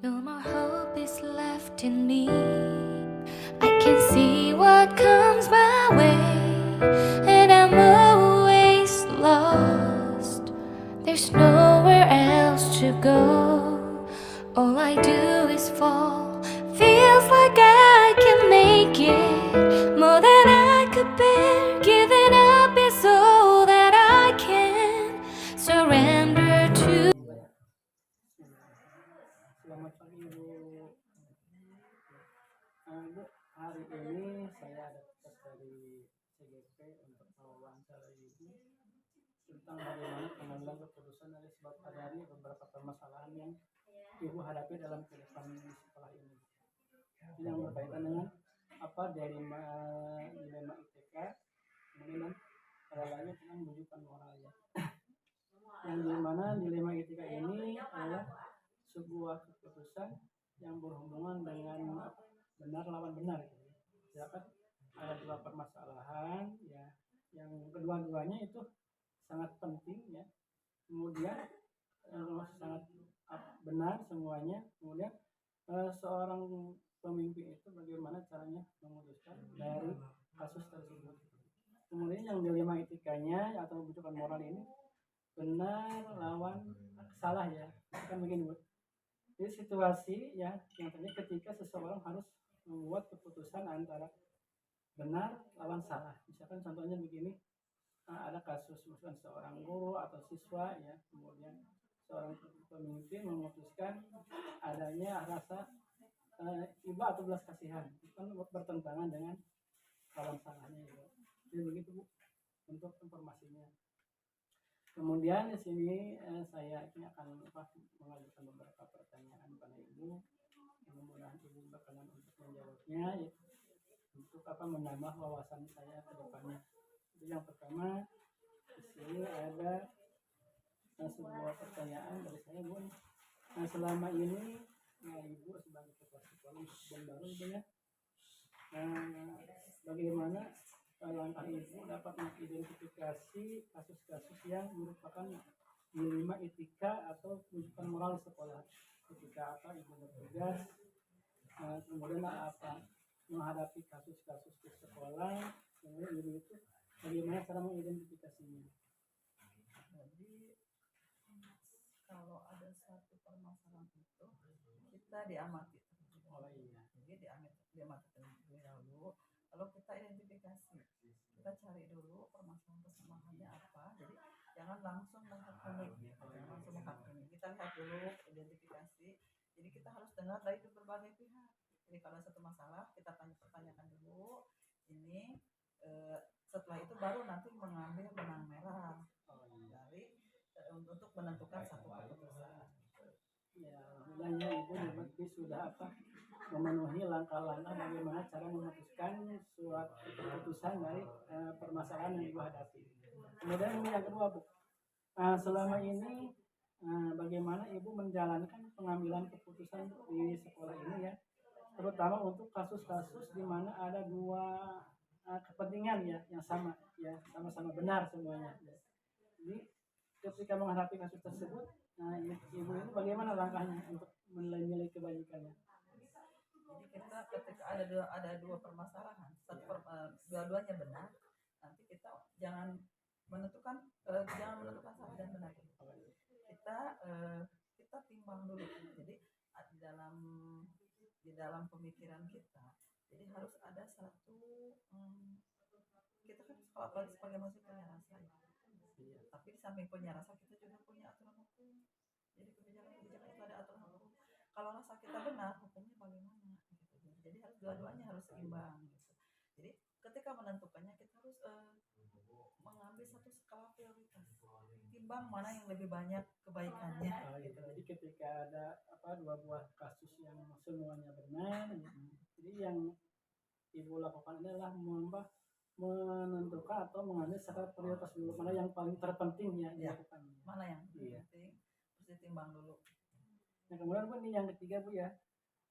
No more hope is left in me. I can see what comes my way, and I'm always lost. There's nowhere else to go. All I do is fall. Feels like I can make it more than I could bear. Giving up is all that I can surrender to. Selamat pagi Ibu. Bu, hari ini saya ada tugas dari CGP untuk mewawancara Ibu tentang bagaimana pengambilan keputusan dari sebab adanya beberapa permasalahan yang Ibu hadapi dalam kehidupan di sekolah ini. Yang berkaitan dengan dilema ITK, kemudian ada lagi tentang rujukan moral ya. Yang dimana dilema ITK ini adalah sebuah keputusan yang berhubungan dengan benar lawan benar gitu. Dapat ada dua permasalahan ya, yang kedua-duanya itu sangat penting ya, kemudian sangat benar semuanya. Kemudian seorang pemimpin itu bagaimana caranya memutuskan dari kasus tersebut. Kemudian yang dilema etikanya atau rujukan moral ini benar lawan salah ya, kan begini Bu. Jadi situasi ya yang terjadi ketika seseorang harus membuat keputusan antara benar lawan salah. Misalkan contohnya begini, ada kasus misalkan seorang guru atau siswa ya, kemudian seorang pemimpin memutuskan adanya rasa iba atau belas kasihan, itu kan bertentangan dengan lawan salahnya gitu. Jadi begitu Bu untuk informasinya. Kemudian di sini saya ini akan mengajukan beberapa pertanyaan pada Ibu. Mudah-mudahan Ibu berkenan untuk menjawabnya ya, untuk menambah wawasan saya ke depannya. Jadi yang pertama di sini ada sebuah pertanyaan dari saya Bu. Nah, selama ini Ibu sebagai kepala sekolah yang baru gitu ya, bagaimana langkah Ibu dapat mengidentifikasi kasus-kasus yang merupakan dilema etika atau rujukan moral sekolah ketika Ibu bertugas, kemudian menghadapi kasus-kasus di sekolah, kemudian Ibu itu bagaimana cara mengidentifikasinya. Jadi kalau ada satu permasalahan itu kita diamati. Oh iya. Jadi diamati terlebih dahulu. Lalu kita identifikasi, kita cari dulu permasalahannya apa. Jadi jangan langsung menghakimi. Kita lihat dulu identifikasi. Jadi kita harus dengar dari berbagai pihak. Jadi kalau satu masalah kita pertanyakan dulu. Ini setelah itu baru nanti mengambil benang merah dari untuk menentukan satu keputusan. Ya, alhamdulillah Ibu berarti sudah memenuhi langkah-langkah bagaimana cara memutuskan suatu keputusan dari permasalahan yang Ibu hadapi. Kemudian yang kedua Bu, selama ini bagaimana Ibu menjalankan pengambilan keputusan di sekolah ini ya, terutama untuk kasus-kasus di mana ada dua kepentingan ya yang sama ya, sama-sama benar semuanya. Jadi ketika menghadapi kasus tersebut, Ibu ini bagaimana langkahnya untuk menilai kebajikannya? Jadi kita ketika ada dua permasalahan, dua-duanya benar, nanti kita jangan menentukan salah dan benar. Kita timbang dulu. Jadi di dalam pemikiran kita, jadi harus ada satu kita kan apalagi sebagai manusia punya rasa ya. Tapi di samping punya rasa kita juga punya aturan hukum. Jadi kebijakan itu ada aturan hukum. Kalau rasa kita benar, hukumnya bagaimana? Gitu. Jadi dua-duanya harus seimbang. Gitu. Jadi ketika menentukannya kita harus mengambil satu skala prioritas. Timbang mana yang lebih banyak kebaikannya. Gitu. Jadi ketika ada dua buah kasus yang semuanya benar, jadi yang Ibu lakukan adalah menentukan atau mengambil skala prioritas dulu, mana yang paling terpenting ya dilakukan. Mana yang penting, terus ditimbang dulu. Nah kemudian Bu, ini yang ketiga Bu ya,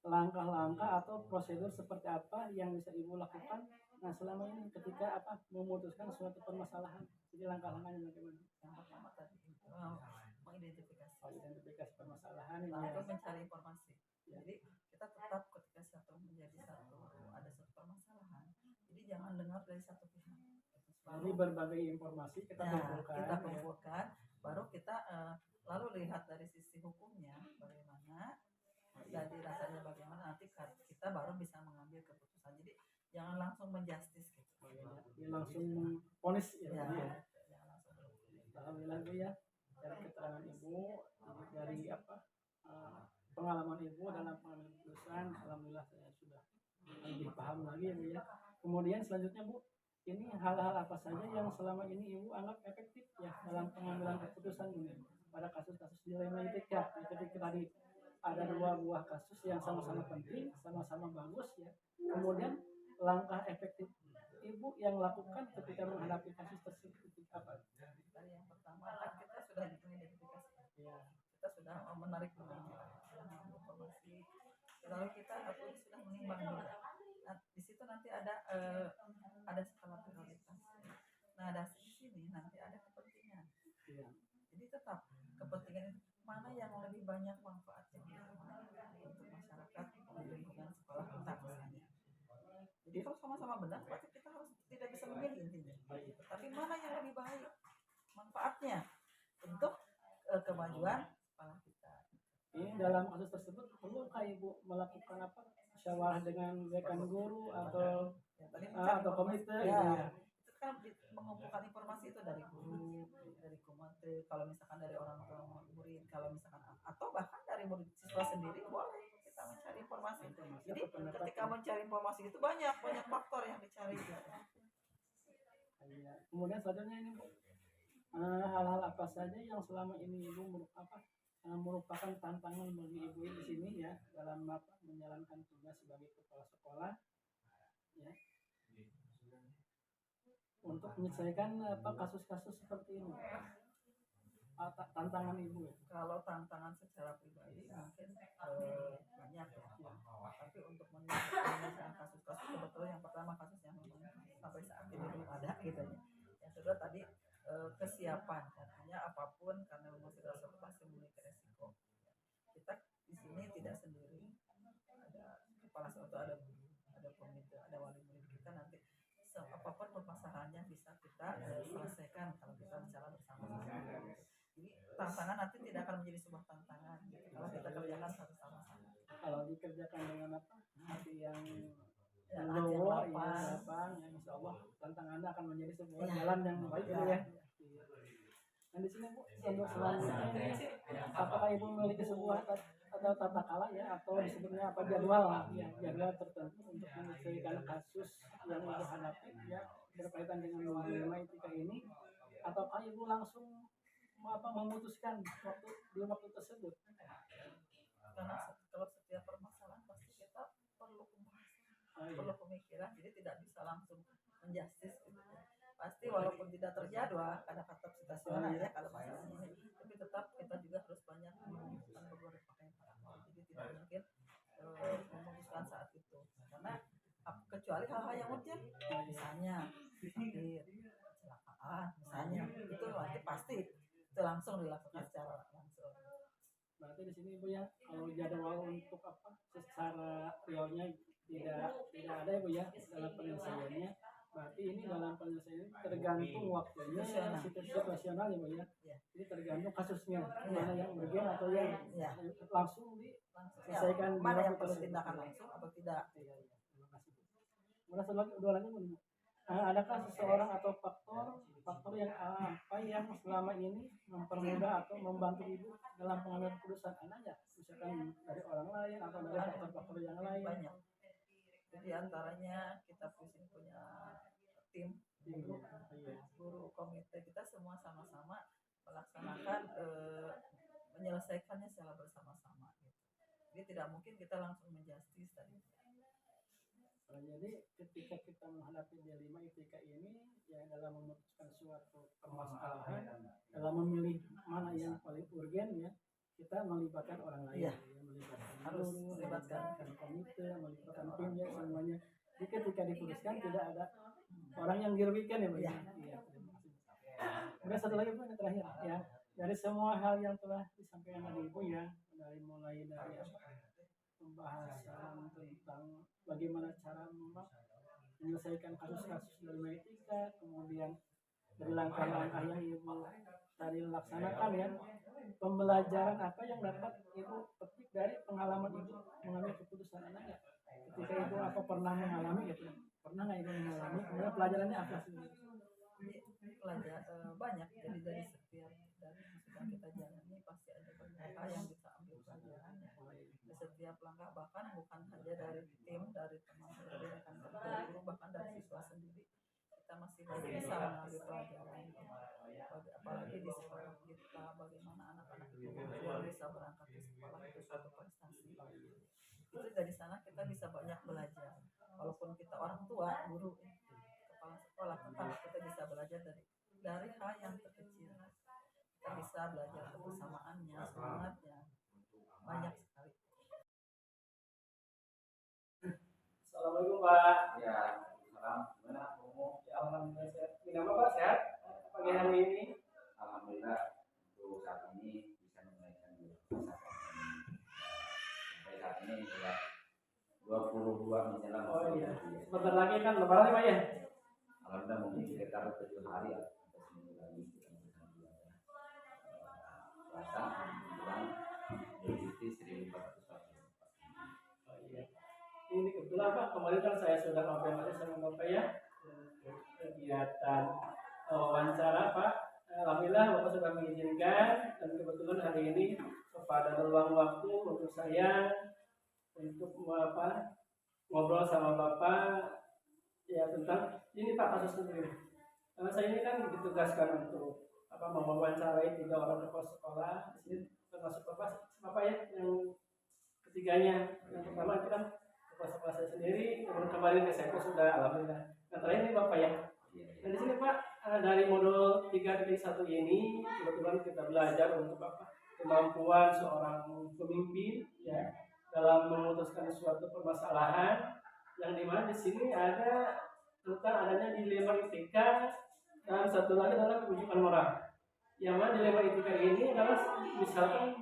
langkah-langkah atau prosedur seperti apa yang bisa Ibu lakukan selama ini ketika memutuskan suatu permasalahan. Jadi langkah-langkahnya bagaimana? Yang pertama tadi mengidentifikasi permasalahan atau mencari informasi. Jadi kita tetap ketika ada satu permasalahan, jadi jangan dengar dari satu pihak. Jadi berbagai informasi kita kumpulkan, baru kita lalu lihat dari sisi hukumnya bagaimana, jadi rasanya bagaimana, nanti kita baru bisa mengambil keputusan. Jadi jangan langsung menjustis gitu. Langsung ponis ya. Jangan langsung. Alhamdulillah Bu ya, dari keterangan Ibu, dari pengalaman Ibu dalam pengambilan keputusan, alhamdulillah saya sudah lebih paham lagi ya Bu ya. Kemudian selanjutnya Bu, ini hal-hal apa saja yang selama ini Ibu anggap efektif ya dalam pengambilan keputusan ini pada kasus-kasus dilema etika. Ketika tadi ada 2 buah kasus yang sama-sama penting, sama-sama bagus ya. Kemudian langkah efektif Ibu yang lakukan ketika menghadapi kasus tersebut apa? Dari yang pertama kan kita sudah mengidentifikasi, ya. Kita sudah menarik informasi, lalu kita sudah menimbang juga. Nah, di situ nanti ada skala prioritas. Nah, dari sini nanti ada kepentingan. Ya. Jadi tetap kepentingan itu mana yang lebih banyak manfaatnya untuk masyarakat, lingkungan sekolah kita misalnya. Jadi kalau sama-sama benar, berarti kita harus tidak bisa memilih intinya. Tapi mana yang lebih baik manfaatnya untuk kemajuan sekolah kita. Ini dalam kasus tersebut perlukah Ibu melakukan apa? Musyawarah dengan dekan guru atau atau komite? Ya. Itu kan mengumpulkan informasi itu dari guru, dari komite, kalau misalkan dari orang tua murid, kalau misalkan atau bahkan dari murid siswa sendiri boleh kita mencari informasi. Jadi ketika mencari informasi itu banyak faktor yang dicari gitu. Kemudian selanjutnya ini Bu, hal-hal apa saja yang selama ini Ibu merupakan tantangan bagi Ibu di sini ya dalam menjalankan tugas sebagai kepala sekolah ya untuk menyelesaikan kasus-kasus seperti ini. Tantangan Ibu ya? Kalau tantangan secara pribadi mungkin banyak ya. Tapi untuk menyelesaikan kasus-kasus kebetulan yang pertama kasus yang sampai saat ini belum ada gitu ya. Yang kedua tadi kesiapan, artinya apapun karena memang sudah pasti memiliki resiko. Kita di sini tidak sendiri, ada kepala sekolah, ada komite, ada wali murid kita, nanti apapun permasalahannya bisa kita selesaikan kalau kita bicara bersama-sama. Jadi tantangan nanti tidak akan menjadi sebuah tantangan kalau kita kerjakan satu-sama. Kalau dikerjakan dengan hati yang lapang, ya insya Allah tantangannya akan menjadi sebuah jalan yang baik ya. Nah di sini Bu, untuk selanjutnya apakah Ibu memiliki sebuah atau tata kala ya atau disebutnya jadwal tertentu untuk menyelesaikan kasus yang Ibu hadapi ya berkaitan dengan dilema etika ini, ataukah Ibu langsung memutuskan di waktu tersebut? Karena kalau setiap permasalahan pasti kita perlu pembahasan, perlu pemikiran, jadi tidak bisa langsung menjustis gitu ya. Pasti walaupun tidak terjadwal, ada kata situasional ya kalau masalah ini, tapi tetap kita juga harus banyak memutuskan beberapa faktor. Jadi tidak mungkin memutuskan saat itu, karena kecuali hal-hal yang urgent, misalnya sakit, kecelakaan, misalnya itu nanti pasti itu langsung dilakukan secara langsung. Berarti di sini Bu ya, kalau jadwal untuk secara realnya tidak ada ya Bu ya dalam penyelesaiannya. Berarti ini dalam penyelesaian tergantung waktunya situasional ya Bu ya. Jadi tergantung kasusnya mana yang urgent atau yang langsung diselesaikan. Mana yang perlu tindakan langsung atau tidak. Terima kasih Bu. Kemudian dua lagi Bu. Adakah seseorang atau faktor yang apa yang selama ini mempermudah atau membantu Ibu dalam pengambilan keputusan anaknya, misalkan dari orang lain atau dari faktor-faktor yang lain? Banyak. Jadi antaranya kita punya tim guru komite, kita semua sama-sama melaksanakan menyelesaikannya secara bersama-sama gitu. Jadi tidak mungkin kita langsung menjustis tadi. Jadi ketika kita menghadapi dilema etika ini ya dalam memutuskan suatu permasalahan, dalam memilih mana yang paling urgen ya, kita melibatkan orang lain, harus melibatkan komite, melibatkan tim ya semuanya. Jadi ketika diputuskan tidak ada orang yang dirugikan ya Bu. Iya. Kemudian satu lagi Bu yang terakhir ya, dari semua hal yang telah disampaikan tadi Ibu ya, mulai dari pembahasan tentang bagaimana cara menyelesaikan kasus-kasus dilema etika, kemudian dari langkah-langkah yang ibu tadi laksanakan ya, pembelajaran apa yang dapat ibu petik dari pengalaman ibu mengambil keputusan anaknya ketika ibu apa pernah mengalami gitu, pernah nggak ibu mengalami, kemudian pelajarannya apa sih? Banyak, jadi dari setiap dari yang sedang kita jalani pasti ada banyak hal yang kita ambil pelajaran ya. Di setiap langkah, bahkan bukan saja dari tim, dari teman, dari rekan kerja, guru, bahkan dari siswa sendiri kita masih banyak bisa mengambil pelajaran ya. Apalagi di sekolah kita, bagaimana anak-anak itu bisa berangkat ke sekolah itu suatu prestasi. Itu dari sana kita bisa banyak belajar, walaupun kita orang tua, guru, kepala sekolah, tetap kita bisa belajar dari hal yang terkecil. Kita bisa belajar kebersamaannya, semangatnya, banyak sekali. Assalamualaikum Pak. Ya, salam. Gimana kamu? Ya, alhamdulillah sehat. Nama Pak sehat pagi hari ini? Alhamdulillah untuk saat ini bisa menunaikan puasa sampai saat ini sudah 22 menjelang. Oh iya. Sebentar lagi kan lebaran ya Pak ya? Alhamdulillah mungkin sekitar 7 hari atau seminggu lagi kita bisa puasa menjelang Idul Fitri 1444. Oh iya. Ini kebetulan Pak, kemarin kan saya sudah konfirmasi sama Bapak ya kegiatan wawancara Pak. Alhamdulillah Bapak sudah mengizinkan, dan kebetulan hari ini kepada luang waktu untuk saya untuk ngobrol sama Bapak ya tentang ini Pak kasus sendiri. Karena saya ini kan ditugaskan untuk mewawancarai 3 orang kepala sekolah di sini, termasuk Bapak ya yang ketiganya. Yang pertama itu kan kepala sekolah saya sendiri, kemudian kemarin SMP sudah alhamdulillah. Nah terakhir ini Bapak ya. Nah di sini Pak dari modul 3.1 ini kebetulan kita belajar untuk kemampuan seorang pemimpin ya dalam memutuskan suatu permasalahan, yang dimana di sini ada tentang adanya dilema etika dan satu lagi adalah kebijakan moral. Yang mana dilema etika ini adalah misalkan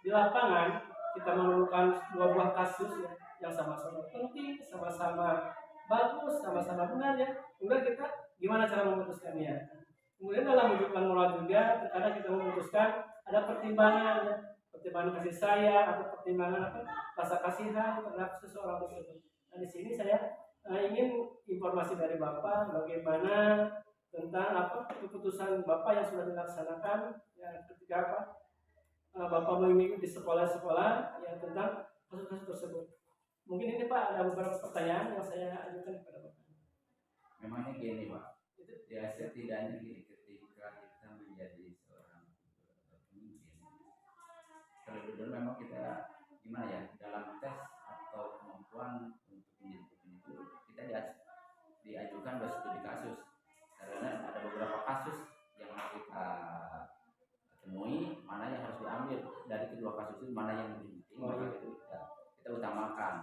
di lapangan kita menemukan 2 buah kasus ya, yang sama-sama penting, sama-sama bagus, sama-sama benar ya. Kemudian kita gimana cara memutuskannya? Kemudian dalam kebijakan moral juga terkadang kita memutuskan ada pertimbangan ya, pertimbangan kasih sayang atau pertimbangan rasa kasihan terhadap seseorang tersebut. Nah di sini saya ingin informasi dari Bapak bagaimana tentang keputusan Bapak yang sudah dilaksanakan ya ketika Bapak memimpin di sekolah-sekolah ya tentang kasus-kasus tersebut. Mungkin ini Pak ada beberapa pertanyaan yang saya ajukan kepada Bapak. Memangnya gini Pak, ya setidaknya gini, ketika kita menjadi seorang pemimpin, terlebih dahulu memang kita gimana ya, dalam tes atau kemampuan untuk menjadi pemimpin kita diajukan dua studi kasus, karena ada beberapa kasus yang kita temui, mana yang harus diambil dari kedua kasus itu, mana yang lebih penting, maka itu kita utamakan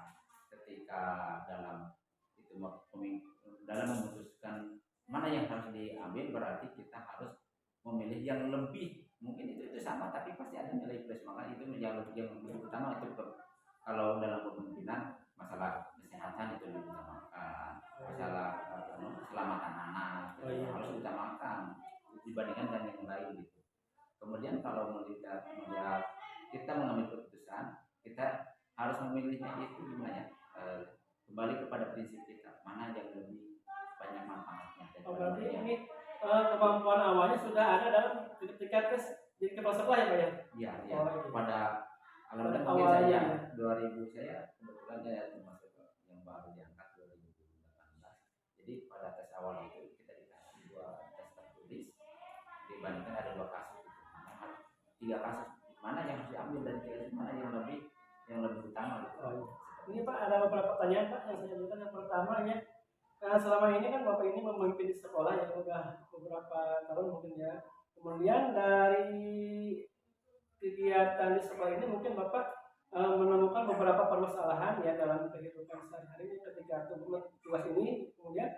ketika dalam memutuskan mana yang harus diambil. Berarti kita harus memilih yang lebih, mungkin itu sama tapi pasti ada nilai plus, maka itu yang lebih utama. Itu kalau dalam kepemimpinan masalah kesehatan itu diutamakan, masalah keselamatan anak harus diutamakan dibandingkan dengan yang lain gitu. Kemudian kalau melihat kita mengambil keputusan, kita harus memilihnya itu gimana ya, kembali kepada prinsip kita, mana yang lebih banyak manfaatnya. Berarti ini kemampuan awalnya sudah ada dalam ketika tes di kepala sekolah ya Pak ya? Iya. Pada alhamdulillah mungkin saya 2000 saya kebetulan saya termasuk yang baru diangkat 2018. Jadi pada tes awal itu kita dikasih 2 tes tertulis, dibandingkan ada 2 kasus itu. 3 kasus mana yang harus diambil dan mana yang lebih utama gitu. Ini Pak ada beberapa pertanyaan Pak yang saya ajukan. Yang pertama ya, selama ini kan Bapak ini memimpin di sekolah ya sudah beberapa tahun mungkin ya. Kemudian dari kegiatan di sekolah ini mungkin Bapak menemukan beberapa permasalahan ya dalam kehidupan sehari-hari ketika tugas ini. Kemudian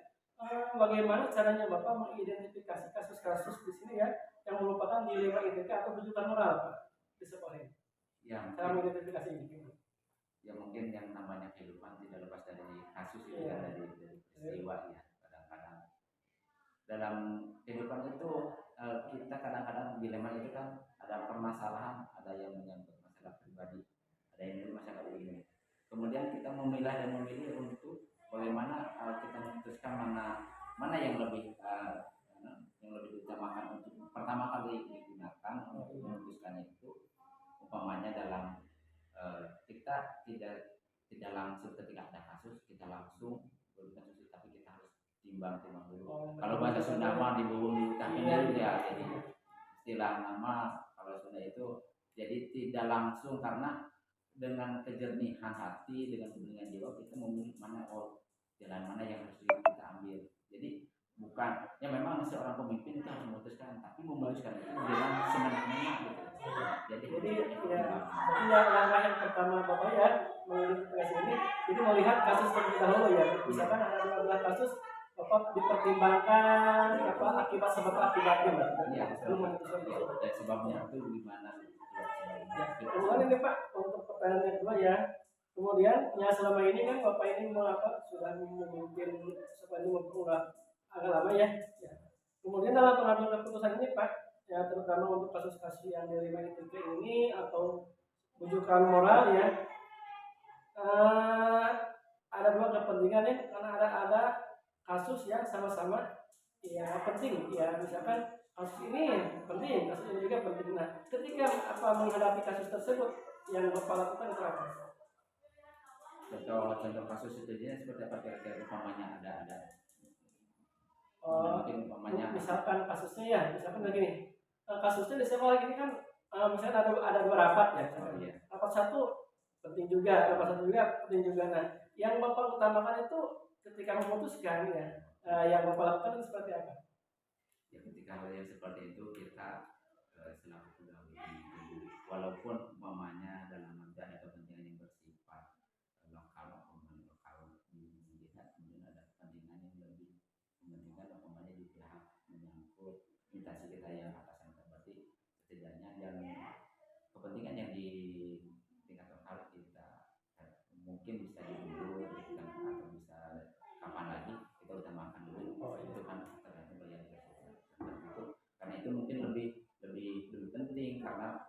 bagaimana caranya Bapak mengidentifikasi kasus-kasus di sini ya yang merupakan dilema etika atau kejutan moral Pak di sekolah ini? Cara mengidentifikasi ini. ya mungkin yang namanya kehidupan tidak lepas dari kasus itu Iya. kan, dari peristiwa ya. Kadang-kadang dalam kehidupan itu kita kadang-kadang dilema itu kan, ada permasalahan, ada yang menyangkut masalah pribadi, ada yang menyangkut masalah begini. Kemudian kita memilah dan memilih untuk bagaimana kita memutuskan mana yang lebih diutamakan untuk pertama kali digunakan untuk memutuskan itu. Umpamanya dalam kita tidak langsung ketika ada kasus kita langsung berikan solusi, tapi kita harus timbang dulu. Kalau bahasa Sunda mah dibubung dulu tapi dulu ya. Jadi istilah nama kalau Sunda itu jadi tidak langsung, karena dengan kejernihan hati, dengan keberanian jiwa kita memilih jalan mana yang harus kita ambil. Jadi bukan ya, memang seorang pemimpin itu harus memutuskan, tapi memutuskan itu dengan semena-mena gitu. Jadi ya langkah yang pertama Bapak ya menurut tugas ini, jadi melihat kasus terlebih dahulu ya. Misalkan ada 12 kasus, Bapak dipertimbangkan akibat sebab akibatnya, Mbak. Ya, Belum memutuskan itu. dan sebabnya itu gimana? Ya, kemudian ini Pak, untuk pertanyaan yang kedua ya. Kemudian ya selama ini kan Bapak ini sudah memimpin sepanjang udah agak lama ya. Kemudian dalam pengambilan keputusan ini Pak, ya terutama untuk kasus-kasus yang di 5 ITP ini atau rujukan moral ya, ada dua kepentingan ya, karena ada kasus yang sama-sama ya penting ya. Misalkan kasus ini penting, kasus ini juga penting. Nah, ketika menghadapi kasus tersebut yang Bapak lakukan itu apa? Contoh kasus itu seperti apa kira-kira? Umpamanya ada mungkin misalkan kasusnya ya, misalkan begini, kasusnya di sekolah ini kan misalnya ada 2 rapat ya. Iya. Rapat 1 penting juga, rapat 1 juga penting juga. Nah, yang Bapak utamakan itu ketika memutuskan ya, yang Bapak lakukan itu seperti apa? Ya, ketika hal yang seperti itu kita selaku pegawai walaupun umpamanya dalam nanti ada kepentingan yang bersifat lokal, dilihat kemudian ada kepentingan yang lebih mementingkan umpamanya di pihak menyangkut instansi kita yang atasan, berarti setidaknya yang kepentingan yang di tingkat lokal kita mungkin bisa diundur atau bisa kapan lagi kita utamakan dulu. Itu kan tergantung dari itu, karena itu mungkin lebih penting, karena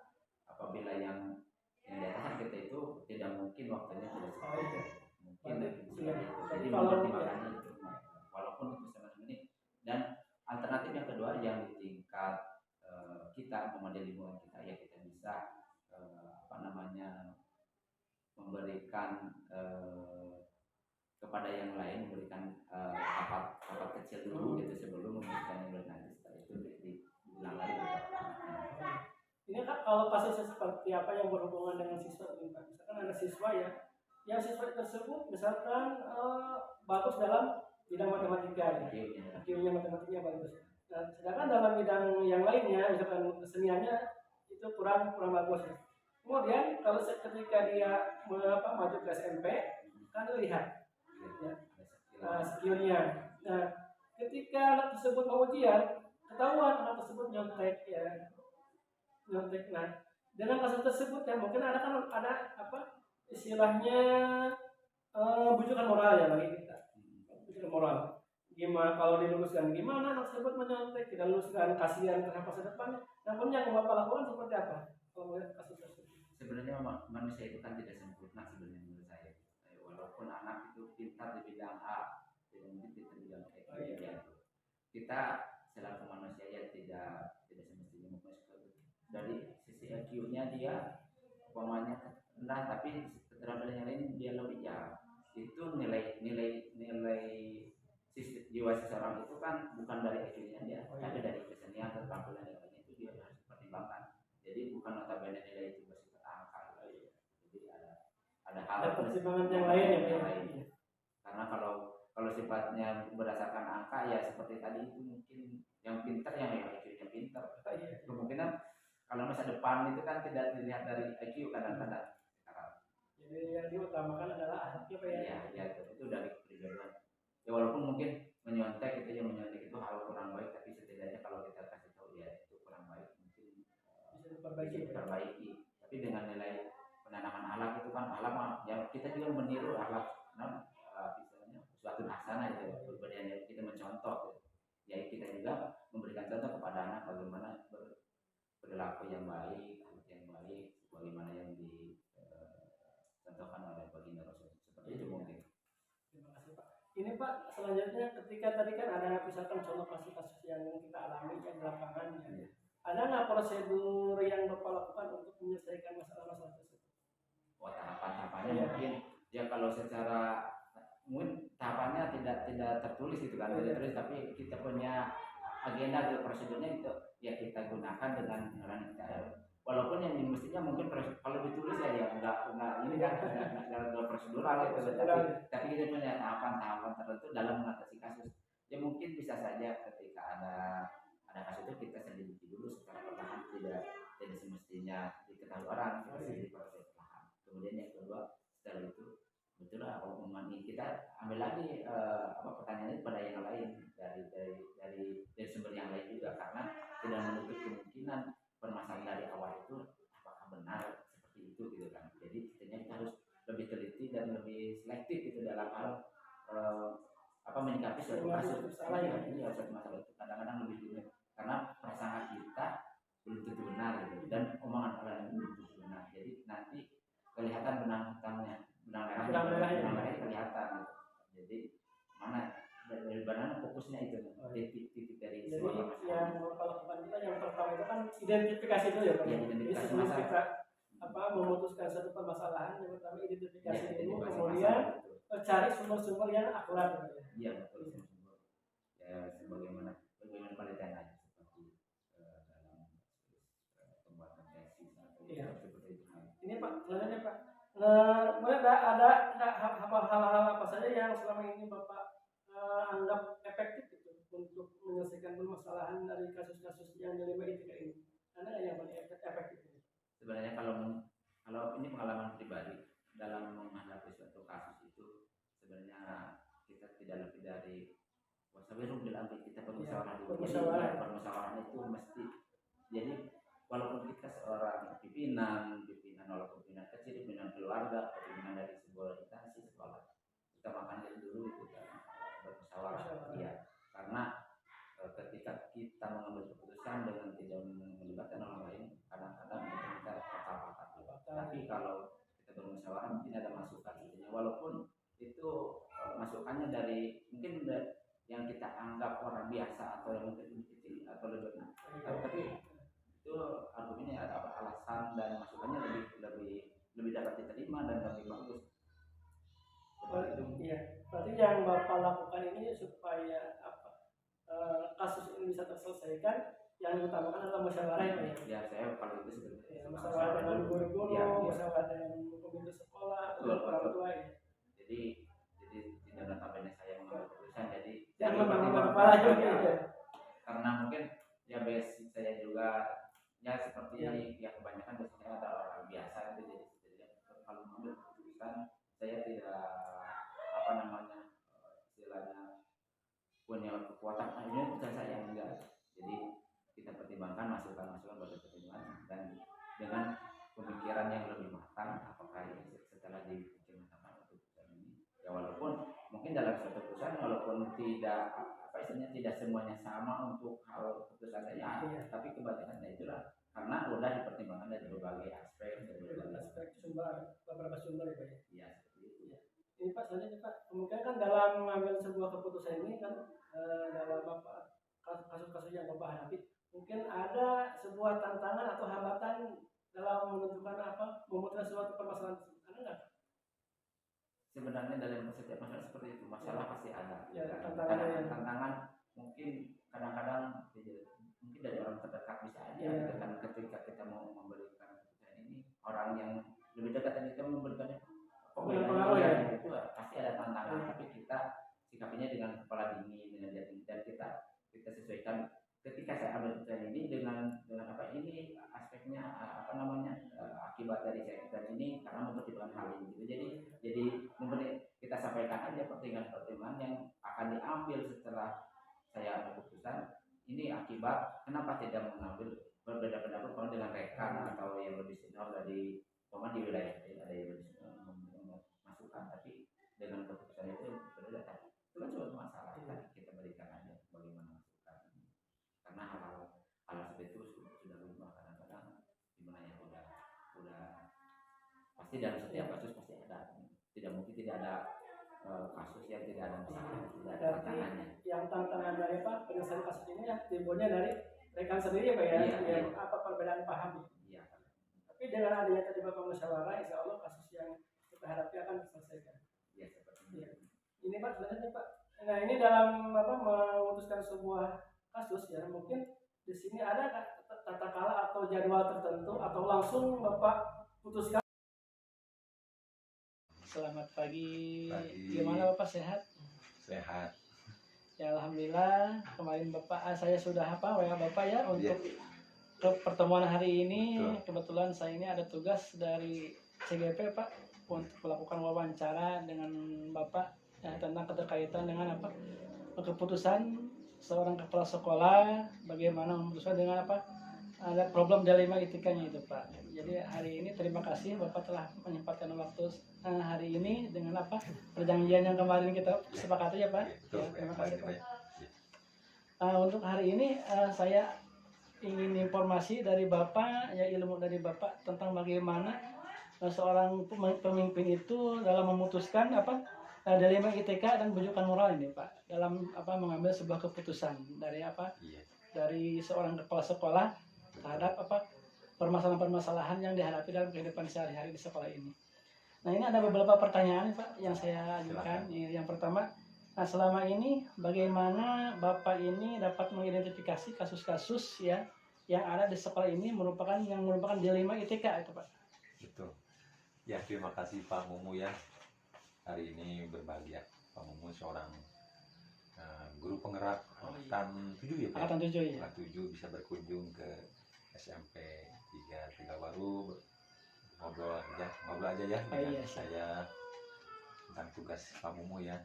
apabila yang di atas kita itu tidak mungkin waktunya tidak seperti itu, mungkin jadi mempertimbangkan itu walaupun itu sama menit. Dan alternatif yang kedua yang di tingkat kita memadai lingkungan kita ya, kita bisa memberikan kepada yang lain, memberikan rapat kecil dulu gitu sebelum memberikan yang lain, nanti setelah itu dibilang lagi. Ini kan kalau kasusnya seperti apa yang berhubungan dengan siswa ini Pak? Misalkan ada siswa ya, yang siswa tersebut misalkan bagus dalam bidang matematika ya, IQ-nya matematikanya bagus. Nah, sedangkan dalam bidang yang lainnya, misalkan keseniannya itu kurang bagus ya. Kemudian kalau ketika dia maju ke SMP, kan dilihat ya, skillnya. Nah, ketika anak tersebut mau ujian, ketahuan anak tersebut nyontek ya. Nah, dengan kasus tersebut ya mungkin ada istilahnya bujukan moral ya bagi kita. Bujukan moral. Gimana kalau diluluskan, gimana anak tersebut menyontek, tidak luluskan, kasihan terhadap masa depannya. Namun yang Bapak lakukan seperti apa kalau melihat kasus tersebut? Sebenarnya manusia itu kan tidak sempurna sebenarnya menurut saya. Walaupun anak itu pintar di bidang A, mungkin pintar di bidang E, kita selaku manusia ya tidak semestinya dari sisi IQ-nya dia umpamanya rendah, tapi keterampilan yang lain dia lebih ya. Itu nilai jiwa seseorang itu kan bukan dari IQ-nya dia, tapi dari kesenian, keterampilan yang lain itu dia harus dipertimbangkan. Jadi bukan notabene nilai itu bersifat angka. Jadi ada hal pertimbangan yang lain ya. Karena kalau sifatnya berdasarkan angka ya seperti tadi itu mungkin yang pintar yang IQ-nya pintar. Kemungkinan kalau masa depan itu kan tidak dilihat dari IQ kadang-kadang. Jadi yang diutamakan adalah anaknya Pak ya. Iya, itu dari kepribadian. Ya walaupun mungkin menyontek itu hal kurang baik, tapi setidaknya kalau kita kasih tahu dia itu kurang baik mungkin bisa diperbaiki. Tapi dengan nilai penanaman alam itu kan alam ya kita kita juga meniru akhlak misalnya suatu hasanah itu kemudian kita mencontoh ya kita juga memberikan contoh kepada anak bagaimana berlaku yang baik, yang baik sebagaimana yang dicontohkan oleh baginda Rasul seperti itu mungkin. Terima kasih Pak. Ini Pak, selanjutnya ketika tadi kan ada misalkan contoh kasus-kasus yang kita alami yang di lapangan, ya. Ada nggak prosedur yang Bapak lakukan untuk menyelesaikan masalah-masalah tersebut? Oh, tahapan-tahapannya mungkin ya kalau secara mungkin tahapannya tidak tertulis gitu kan, tidak tertulis, tapi kita punya agenda atau prosedurnya itu ya kita gunakan dengan kita. Walaupun yang mestinya mungkin kalau ditulis ya enggak ini kan enggak prosedural itu, tapi kita punya tahapan-tahapan tertentu dalam mengatasi kasus. Ya mungkin bisa saja ketika ada kasus itu kita selidiki dulu secara perlahan, tidak semestinya diketahui orang, kita selidiki proses perlahan. Kemudian yang kedua setelah itu betul lah omongan ini kita ambil lagi pertanyaannya pada yang lain dari sumber yang lain juga, karena tidak menutup kemungkinan permasalahan dari awal itu apakah benar seperti itu gitu kan. Jadi kita harus lebih teliti dan lebih selektif gitu dalam hal menyikapi suatu kasus. Ini suatu masalah itu kadang-kadang lebih rumit karena prasangka kita belum tentu benar gitu, dan omongan orang belum tentu benar. Jadi nanti kelihatan benang hitamnya, benang merahnya kelihatan gitu. Jadi mana dari mana fokusnya itu titik dari sebuah masalah. Yang Bapak lakukan kita yang pertama itu kan identifikasi dulu ya Pak. Ya, identifikasi sebelum masalah. kita memutuskan satu permasalahan, yang pertama identifikasi dulu, kemudian cari sumber-sumber yang akurat. Iya betul, sumber. Ya bagaimana penelitian aja seperti dalam pembuatan tesis atau seperti itu. Ini Pak, selanjutnya Pak, kemudian ada hal-hal apa saja yang selama ini Bapak anggap efektif gitu untuk menyelesaikan permasalahan dari kasus-kasus yang dilema etika ini? Ada nggak yang paling efektif ini? Sebenarnya kalau ini pengalaman pribadi dalam menghadapi suatu kasus itu, sebenarnya kita tidak lebih dari wasabiru bil amri, kita bermusyawarah dulu. Permusyawarah itu mesti, jadi walaupun kita seorang pimpinan walaupun pimpinan kecil, pimpinan keluarga, pimpinan dari sebuah instansi sekolah, kita makan dulu itu kan bermusyawarah. Iya, karena ketika kita mengambil keputusan dengan tidak melibatkan orang lain, kadang-kadang kita patah-patah. Tapi kalau kita bermusyawarah mungkin ada masukan intinya, walaupun itu masukannya dari mungkin yang kita anggap orang biasa atau yang mungkin kecil atau lebih, tapi itu argumennya ada alasan dan masukannya lebih dapat diterima dan lebih bagus. Iya, berarti yang Bapak lakukan ini supaya kasus ini bisa terselesaikan, yang diutamakan adalah musyawarah ya. Ya, saya kalau itu sebenarnya musyawarah dengan guru-guru, musyawarah dengan pemimpin sekolah, atau orang tua ya. Jadi tidak notabene saya mengambil keputusan, jadi membangun kepala juga ya. Karena mungkin ya basic saya juga ya seperti ya kebanyakan biasanya ada orang biasa itu, jadi kalau mengambil keputusan saya tidak istilahnya punya kekuatan akhirnya keputusan saya enggak. Jadi kita pertimbangkan masukan-masukan pada pertimbangan dan dengan pemikiran yang lebih matang, apakah ini setelah dipikir matang keputusan ini ya, walaupun mungkin dalam suatu keputusan walaupun tidak tidak semuanya sama untuk hal keputusan saya, tapi kebanyakan itulah karena sudah dipertimbangkan dari berbagai aspek, beberapa sumber ya Pak ya. Iya, seperti itu ya. Ini Pak, selanjutnya Pak, kemungkinan kan dalam mengambil sebuah keputusan ini kan dalam kasus-kasus yang Bapak hadapi, mungkin ada sebuah tantangan atau hambatan dalam menentukan memutuskan suatu permasalahan tersebut, ada nggak? Sebenarnya dalam setiap masalah seperti itu, masalah pasti ada. Ya, tantangan mungkin kadang-kadang mungkin dari orang terdekat bisa aja, kan ketika kita mau memberikan keputusan ini, orang yang lebih dekat dan kita memberikannya pengaruh ya, itu pasti ada tantangan, tapi kita sikapinya dengan kepala dingin, dengan hati, dan kita sesuaikan. Ketika saya ambil keputusan ini dengan ini aspeknya akibat dari saya keputusan ini karena mempertimbangkan hal ini gitu. Jadi mungkin kita sampaikan aja pertimbangan yang akan diambil setelah saya ambil keputusan ini, akibat kenapa tidak mengambil berbeda pendapat kalau dengan rekan atau yang lebih senior dari di wilayah ada yang lebih pasti dalam setiap kasus pasti ada, tidak mungkin tidak ada kasus yang tidak ada masalah, tidak ada Berarti tantangannya. yang tantangan dari Pak penyelesaian kasus ini ya timbulnya dari rekan sendiri ya Pak ya, Iya, yang iya. apa perbedaan paham. Iya. Tapi dengan adanya tadi Bapak musyawarah, insya Allah kasus yang kita hadapi akan diselesaikan. Iya seperti Iya. itu. Ini Pak sebenarnya Pak. Nah ini dalam apa memutuskan sebuah kasus ya, mungkin di sini ada tata kala atau jadwal tertentu atau langsung Bapak putuskan. Selamat pagi. Gimana Bapak, sehat? Sehat. Ya alhamdulillah, kemarin Bapak saya sudah apa WA Bapak ya untuk ke pertemuan hari ini. Betul. Kebetulan saya ini ada tugas dari CGP Pak untuk melakukan wawancara dengan Bapak ya, tentang keterkaitan dengan apa keputusan seorang kepala sekolah bagaimana memutuskan dengan apa ada problem dilema etikanya itu Pak. Jadi hari ini terima kasih Bapak telah menyempatkan waktu hari ini dengan apa perjanjian yang kemarin kita sepakati ya Pak. Betul. Ya, terima kasih Pak. Ya. Untuk hari ini saya ingin informasi dari Bapak ya, ilmu dari Bapak tentang bagaimana seorang pemimpin itu dalam memutuskan apa dilema etika dan bujukan moral ini Pak dalam apa mengambil sebuah keputusan dari apa Iya. dari seorang kepala sekolah terhadap apa permasalahan-permasalahan yang dihadapi dalam kehidupan sehari-hari di sekolah ini. Nah ini ada beberapa pertanyaan Pak yang saya ajukan. Yang pertama, nah selama ini bagaimana Bapak ini dapat mengidentifikasi kasus-kasus ya yang ada di sekolah ini merupakan dilema etika itu Pak. Betul. Ya terima kasih Pak Mumu ya. Hari ini berbahagia Pak Mumu seorang guru penggerak angkatan 7 ya Pak. Angkatan 7 ya. Angkatan 7 bisa berkunjung ke SMP 3 Tegawaru ngobrol aja ya dengan Iya, saya tentang tugas Pak Mumu ya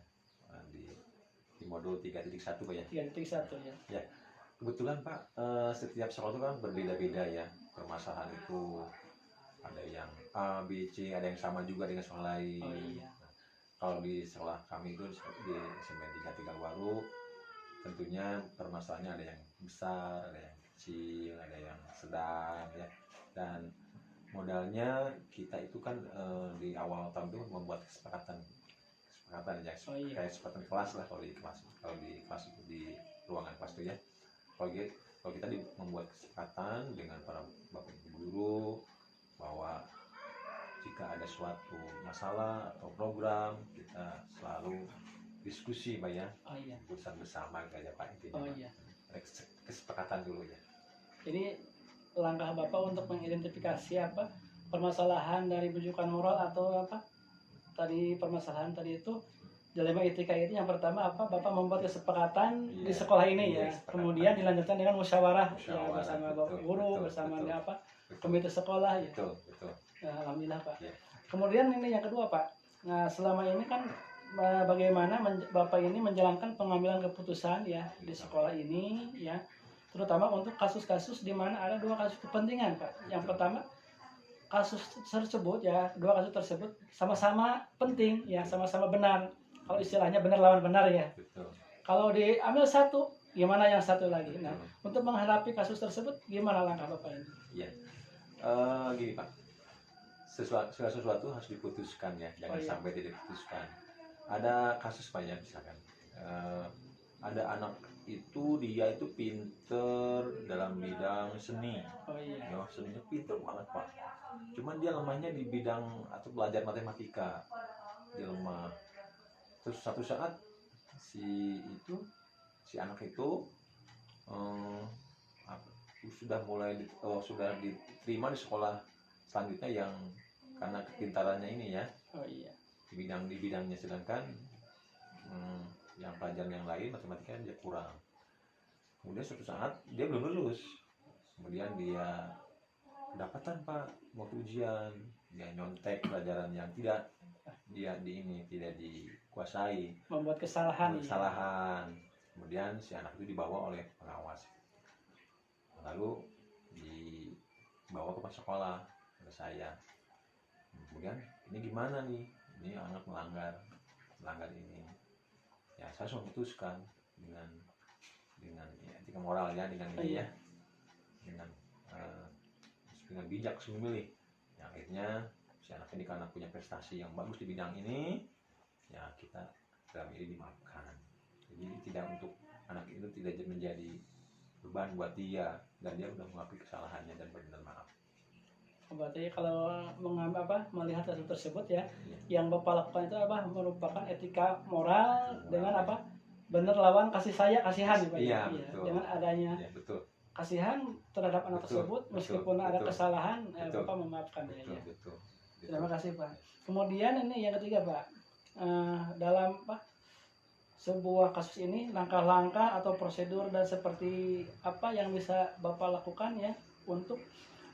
di modul 3.1 Pak ya. 3.1 ya. Kebetulan Pak, setiap sekolah itu kan berbeda-beda ya permasalahan itu, ada yang A, B, C, ada yang sama juga dengan sekolah lain. Oh iya. Nah, kalau di sekolah kami itu di SMP 3 Tegawaru tentunya permasalahannya ada yang besar, ada yang kecil, ada yang sedang ya. Dan modalnya kita itu kan di awal tahun itu membuat kesepakatan ya, kayak kesepakatan kelas lah kalau di kelas itu di ruangan kelas itu ya. Kalau kita membuat kesepakatan dengan para bapak ibu guru bahwa jika ada suatu masalah atau program kita selalu diskusi Pak ya, keputusan bersama aja Pak intinya. Ada kesepakatan dulu ya. Jadi langkah Bapak untuk mengidentifikasi apa permasalahan dari bujukan moral atau apa tadi permasalahan tadi itu dilema etika itu yang pertama apa Bapak membuat kesepakatan di sekolah ini ya, kemudian dilanjutkan dengan musyawarah ya bersama Bapak guru bersama apa komite sekolah ya. Betul. Ya, alhamdulillah Pak. Ya. Kemudian ini yang kedua Pak. Nah selama ini kan bagaimana Bapak ini menjalankan pengambilan keputusan ya di sekolah ini ya, terutama untuk kasus-kasus di mana ada dua kasus kepentingan Pak. Yang pertama kasus tersebut ya, dua kasus tersebut sama-sama penting ya, sama-sama benar. Kalau istilahnya benar lawan benar ya. Betul. Kalau diambil satu, gimana yang satu lagi? Nah, untuk menghadapi kasus tersebut, gimana langkah Bapak ini? Iya. Gini Pak, sesuatu harus diputuskan ya, jangan sampai tidak diputuskan. Ada kasus banyak misalkan, ada anak itu dia itu pinter dalam bidang seni, ya, seninya pinter banget Pak. Cuman dia lemahnya di bidang atau belajar matematika, dia lemah. Terus satu saat si anak itu sudah diterima di sekolah selanjutnya yang karena kepintarannya ini ya di bidangnya, sedangkan yang pelajaran yang lain matematika dia kurang. Kemudian suatu saat dia belum lulus, kemudian dia kedapatan Pak waktu ujian dia nyontek pelajaran yang tidak dikuasai, membuat kesalahan. Kemudian si anak itu dibawa oleh pengawas, lalu dibawa ke sekolah ke saya. Kemudian ini gimana nih, ini anak melanggar ini ya, saya sudah memutuskan dengan etika moral ya, dengan ini ya, dengan bijak memilih. Yang akhirnya si anak ini karena punya prestasi yang bagus di bidang ini, ya kita dalam ini dimaafkan. Jadi tidak untuk anak itu tidak menjadi beban buat dia, dan dia udah mengakui kesalahannya dan benar maaf. Berarti kalau melihat hal tersebut ya, Iya. yang Bapak lakukan itu merupakan etika moral dengan benar lawan kasihan gitu Pak. Iya, betul. Dengan adanya Ya, betul. kasihan terhadap anak Betul, tersebut, betul, meskipun ada betul. kesalahan, Betul. Bapak memaafkan dia. Betul, Ya. betul. Terima kasih Pak. Kemudian ini yang ketiga Pak, dalam sebuah kasus ini langkah-langkah atau prosedur dan seperti apa yang bisa Bapak lakukan ya untuk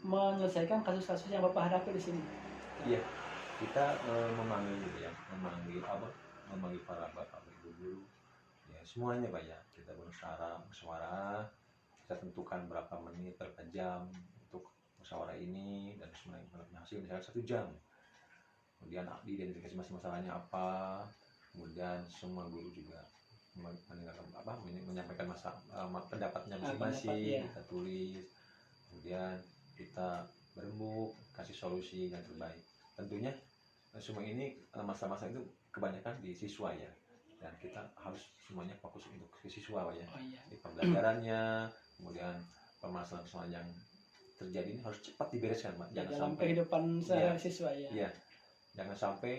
menyelesaikan kasus-kasus yang Bapak hadapi di sini. Iya, kita memanggil ya, memanggil para bapak ibu guru, ya semuanya Pak ya. Kita musyawarah, kita tentukan berapa menit, berapa jam untuk musyawarah ini, dan semuanya hasil misalnya 1 jam. Kemudian diidentifikasi masalahnya apa, kemudian semua guru juga menyampaikan pendapatnya masing-masing, ya. kita tulis, kemudian kita berembuk kasih solusi yang terbaik. Tentunya semua ini masa-masa itu kebanyakan di siswa ya, dan kita harus semuanya fokus untuk ke siswa Pak ya. Oh, iya. Di pembelajarannya, kemudian permasalahan yang terjadi ini harus cepat dibereskan Pak. Ya, Jangan dalam sampai kehidupan sehari siswa ya. Iya, jangan sampai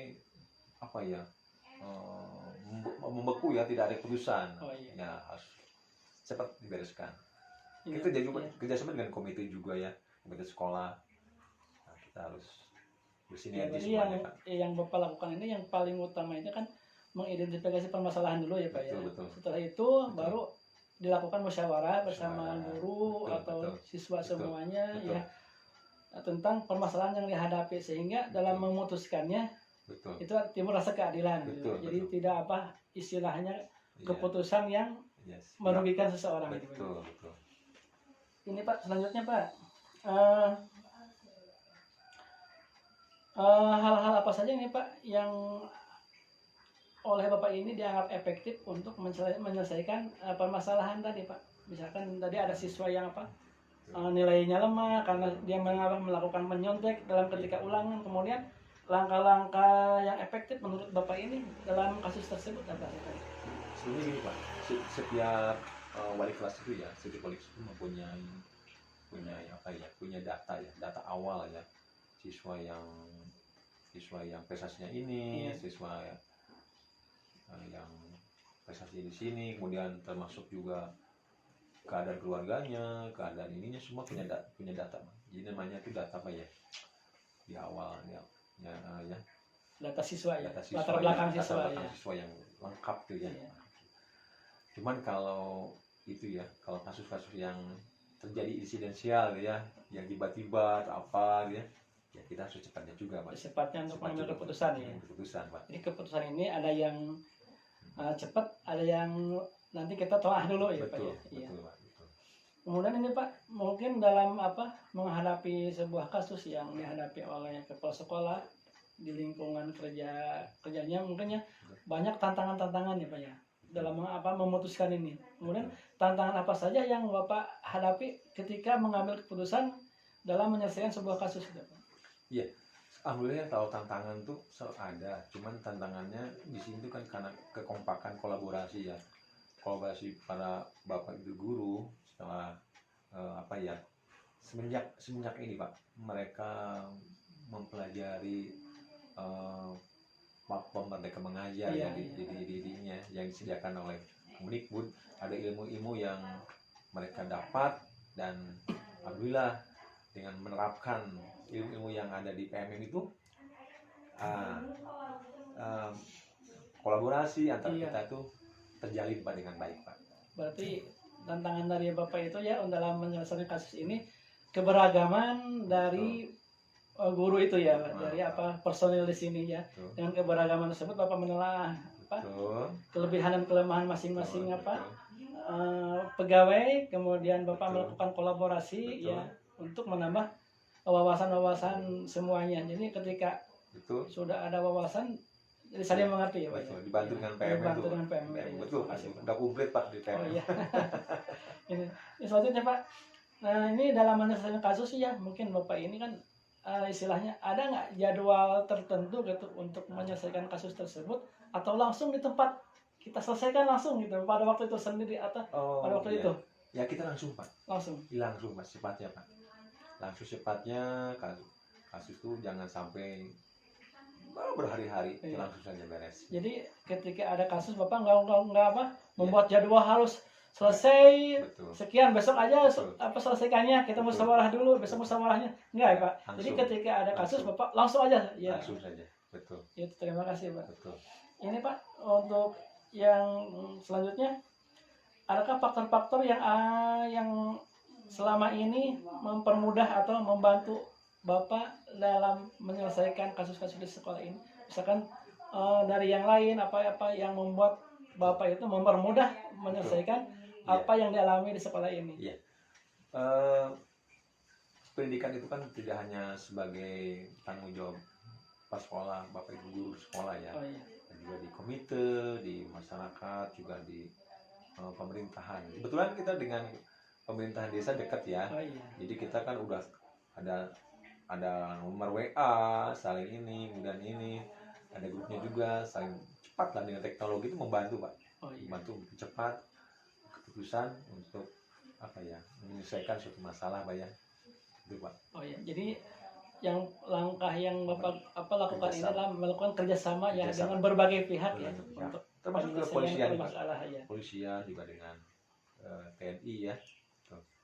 membeku ya, tidak ada keputusan. Oh, iya. Ya harus cepat dibereskan. Iya, Kita juga iya. kerjasama dengan komite juga ya, komite sekolah. Nah, kita harus Ya, bersinergi berarti semuanya Pak. yang Bapak lakukan ini yang paling utama itu kan mengidentifikasi permasalahan dulu ya Pak ya. Betul, betul. Setelah itu baru dilakukan musyawarah bersama Musyawarah. guru Betul, atau betul. siswa Betul, semuanya betul. ya tentang permasalahan yang dihadapi, sehingga dalam memutuskannya Betul. itu timbul rasa keadilan gitu. Betul, Jadi betul. tidak istilahnya Iya. keputusan yang Yes. merugikan seseorang gitu. Betul, betul. Ini Pak, selanjutnya Pak, hal-hal apa saja nih Pak yang oleh Bapak ini dianggap efektif untuk menyelesaikan permasalahan tadi Pak? Misalkan tadi ada siswa yang nilainya lemah karena dia melakukan menyontek dalam ketika ulangan, kemudian langkah-langkah yang efektif menurut Bapak ini dalam kasus tersebut apa? Sebenarnya gini Pak, setiap wali kelas itu ya, setiap wali kelas itu mempunyai punya data ya, data awal ya, siswa yang prestasinya ini, Iya. siswa yang prestasi di sini, kemudian termasuk juga keadaan keluarganya, keadaan ininya, semua punya data. Jadi namanya itu data apa ya, di awal ya Data siswa ya, data siswa, latar belakang latar siswa belakang ya. siswa yang lengkap tuh ya. Iya. Cuman kalau itu ya, kalau kasus-kasus yang terjadi insidensial ya, yang tiba-tiba atau apa gitu ya, kita harus cepatnya juga Pak. Secepatnya untuk Cepat mengambil juga keputusan ya. mengambil keputusan Pak. Jadi keputusan ini ada yang cepat, ada yang nanti kita telah dulu ya Pak Betul, ya. Iya. betul Pak, betul. Kemudian ini Pak, mungkin dalam menghadapi sebuah kasus yang dihadapi oleh kepala sekolah di lingkungan kerjanya, mungkin ya banyak tantangan-tantangan ya Pak ya dalam memutuskan ini. Kemudian tantangan apa saja yang Bapak hadapi ketika mengambil keputusan dalam menyelesaikan sebuah kasus itu Pak? Iya, alhamdulillah tahu tantangan tuh ada, cuman tantangannya di sini tuh kan karena kekompakan kolaborasi ya, kolaborasi para bapak ibu guru setelah semenjak ini Pak, mereka mempelajari platform Merdeka Mengajar Iya, ya di yang disediakan oleh Kemdikbud, ada ilmu-ilmu yang mereka dapat, dan alhamdulillah dengan menerapkan ilmu-ilmu yang ada di PMM itu kolaborasi antara Iya. kita itu terjalin Pak dengan baik Pak. Berarti tantangan dari Bapak itu ya dalam menyelesaikan kasus ini keberagaman dari guru itu ya, dari personil di sini ya. Betul. Dengan keberagaman tersebut Bapak menelaah Betul. kelebihan dan kelemahan masing-masing Betul. pegawai, kemudian Bapak Betul. melakukan kolaborasi Betul. ya untuk menambah wawasan-wawasan semuanya. Jadi ketika Betul. sudah ada wawasan, jadi saling mengerti ya Pak. Betul. Ya? Dibantu dengan PM Dibantu itu. dengan PM. PM, Ya. betul. Terima kasih, Pak. Udah komplit Pak di PM. Oh iya. Ini selanjutnya Pak. Nah ini dalam menyelesaikan kasus ya, mungkin Bapak ini kan istilahnya ada nggak jadwal tertentu gitu untuk menyelesaikan kasus tersebut, atau langsung di tempat kita selesaikan langsung gitu pada waktu itu sendiri, atau pada waktu iya. itu Ya kita langsung Pak, langsung? langsung Pak, cepatnya Pak, langsung cepatnya. Kasus itu jangan sampai berhari-hari, Iya. langsung saja beres. Jadi ketika ada kasus Bapak nggak apa membuat jadwal harus selesai Betul. sekian, besok aja Betul. selesaikannya, kita Betul. musyawarah dulu, besok musyawarahnya enggak ya Pak. Jadi Langsung. ketika ada kasus Langsung. Bapak langsung aja ya. Langsung saja, betul, Itu terima kasih Pak. betul. Ini Pak, untuk yang selanjutnya, adakah faktor-faktor yang selama ini mempermudah atau membantu Bapak dalam menyelesaikan kasus-kasus di sekolah ini? Misalkan dari yang lain, apa yang membuat Bapak itu mempermudah menyelesaikan apa yang dialami di sekolah ini? Iya. Pendidikan itu kan tidak hanya sebagai tanggung jawab pas sekolah, Bapak Ibu guru sekolah ya. Oh iya. Juga di komite, di masyarakat, juga di pemerintahan. Kebetulan kita dengan pemerintahan desa dekat ya. Oh iya. Jadi kita kan udah ada nomor WA, saling ini, kemudian ini, ada grupnya juga, saling cepat lah dengan teknologi itu membantu Pak, Oh iya. membantu cepat keputusan untuk menyelesaikan suatu masalah Pak ya, itu Pak. Oh iya. Jadi yang langkah yang Bapak lakukan ini Kerjasama. adalah melakukan kerjasama ya Kerjasama. dengan berbagai pihak ya Berbagai pihak. untuk Termasuk ke penyelesaian kepolisian Pak, masalah ya. kepolisian juga dengan TNI ya.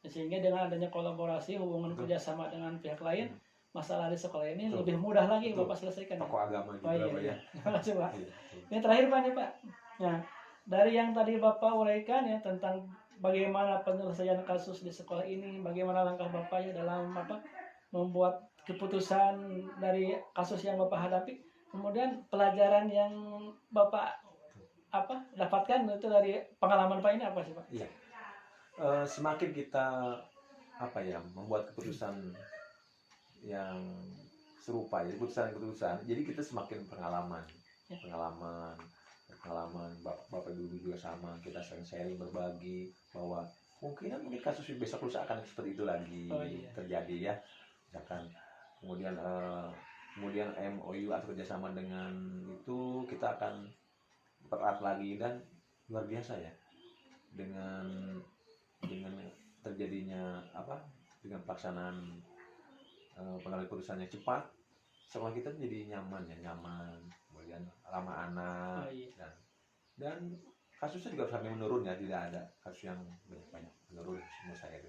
Sehingga dengan adanya kolaborasi, hubungan Betul. kerjasama dengan pihak lain, masalah di sekolah ini Betul. lebih mudah lagi Betul. Bapak selesaikan. Ya? Tokoh agama juga Oh iya, Pak iya. ya. Terima kasih Pak. Iya, betul. Ini terakhir Pak nih Pak. Nah, dari yang tadi Bapak uraikan ya tentang bagaimana penyelesaian kasus di sekolah ini, bagaimana langkah Bapak ya dalam membuat keputusan dari kasus yang Bapak hadapi, kemudian pelajaran yang Bapak dapatkan itu dari pengalaman Pak ini apa sih Pak? Iya. Semakin kita membuat keputusan yang serupa ya, keputusan, jadi kita semakin pengalaman Ya. pengalaman Bapak Ibu juga sama, kita sharing berbagi bahwa mungkin kasus besok lusa akan seperti itu lagi Oh, iya. terjadi ya, misalkan kemudian MOU atau kerjasama dengan itu kita akan pererat lagi, dan luar biasa ya dengan terjadinya dengan pelaksanaan pengambilan keputusan yang cepat, sekolah kita jadi nyaman, kemudian ramah anak. Oh, iya. dan kasusnya juga sampai menurun ya, tidak ada kasus yang banyak menurun menurut saya itu.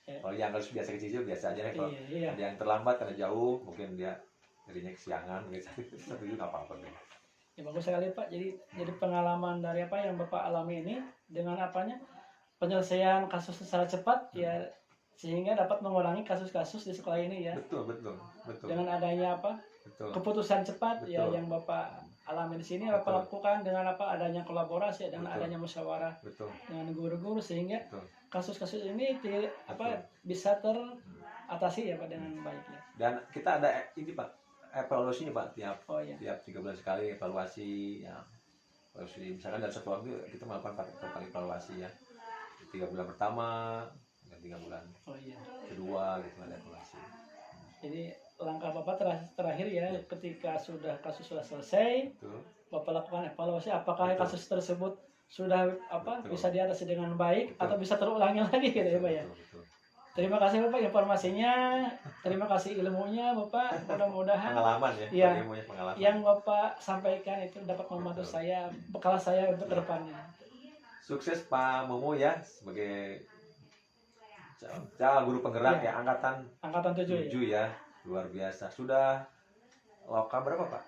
Ya. Kalau yang kasus biasa kecil biasa aja, kalau Iya. ada yang terlambat karena jauh, mungkin dia jadinya kesiangan gitu, itu juga apa-apa gitu. Ya bagus sekali Pak. Jadi pengalaman dari apa yang Bapak alami ini dengan penyelesaian kasus secara cepat ya, sehingga dapat mengurangi kasus-kasus di sekolah ini ya. Betul. Dengan adanya Betul. keputusan cepat ya Betul. yang Bapak alami di sini, Betul. Bapak lakukan dengan adanya kolaborasi, dengan Betul. adanya musyawarah Betul. dengan guru-guru, sehingga Betul. kasus-kasus ini bisa teratasi ya Pak dengan baik ya. Dan kita ada ini Pak, evaluasinya Pak, Oh iya. tiap 3 bulan sekali evaluasi ya. Evaluasi misalkan dalam satu waktu kita melakukan 4 kali evaluasi ya. 3 bulan pertama dan 3 bulan Oh iya. kedua gitu ada evaluasi. Jadi langkah Bapak terakhir ya, Ya. ketika kasus sudah selesai, Betul. Bapak lakukan evaluasi apakah Betul. kasus tersebut sudah Betul. bisa diatasi dengan baik Betul. atau bisa terulangi lagi gitu ya Pak ya. Betul. Terima kasih Bapak informasinya, terima kasih ilmunya Bapak. Mudah-mudahan Pengalaman ya, Iya. ilmunya pengalaman. yang Bapak sampaikan itu dapat membantu Betul. saya, bekal saya untuk kedepannya. Sukses Pak Momo ya sebagai guru penggerak Iya. ya angkatan Angkatan 7 ya. 7 ya, luar biasa. Sudah lokal berapa Pak?